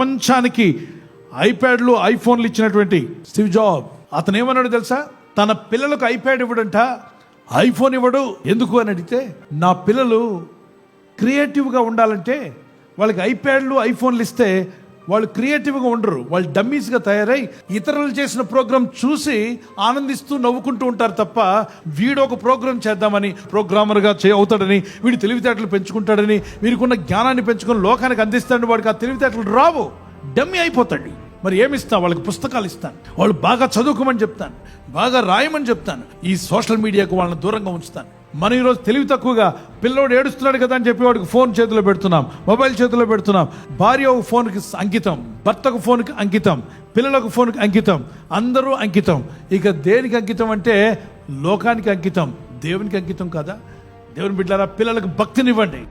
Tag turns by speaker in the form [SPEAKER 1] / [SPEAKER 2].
[SPEAKER 1] ప్రపంచానికి ఐప్యాడ్లు ఐఫోన్లు ఇచ్చినటువంటి Steve job అతను ఏమన్నాడు తెలుసా? తన పిల్లలకు ఐప్యాడ్ ఇవ్వడంట, ఐఫోన్ ఇవ్వడు. ఎందుకు అని అడిగితే, నా పిల్లలు క్రియేటివ్గా ఉండాలంటే వాళ్ళకి ఐప్యాడ్లు ఐఫోన్లు ఇస్తే వాళ్ళు క్రియేటివ్గా ఉండరు, వాళ్ళు డమ్మీస్గా తయారై ఇతరులు చేసిన ప్రోగ్రాం చూసి ఆనందిస్తూ నవ్వుకుంటూ ఉంటారు తప్ప వీడు ఒక ప్రోగ్రాం చేద్దామని ప్రోగ్రామర్గా అవుతాడని, వీడి తెలివితేటలు పెంచుకుంటాడని, వీరికున్న జ్ఞానాన్ని పెంచుకొని లోకానికి అందిస్తాడని వాడికి ఆ తెలివితేటలు రావు, డమ్మీ అయిపోతాడు. మరి ఏమిస్తాను? వాళ్ళకి పుస్తకాలు ఇస్తాను, వాళ్ళు బాగా చదువుకోమని చెప్తాను, బాగా రాయమని చెప్తాను, ఈ సోషల్ మీడియాకు వాళ్ళని దూరంగా ఉంచుతాను. మనం ఈరోజు తెలివి తక్కువగా పిల్లోడు ఏడుస్తున్నాడు కదా అని చెప్పి వాడికి ఫోన్ చేతిలో పెడుతున్నాం, మొబైల్ చేతిలో పెడుతున్నాం. భార్య ఒక ఫోన్కి అంకితం, భర్తకు ఫోన్కి అంకితం, పిల్లలకు ఫోన్కి అంకితం, అందరూ అంకితం. ఇక దేనికి అంకితం అంటే లోకానికి అంకితం, దేవునికి అంకితం కదా. దేవుని బిడ్డలారా, పిల్లలకు భక్తినివ్వండి.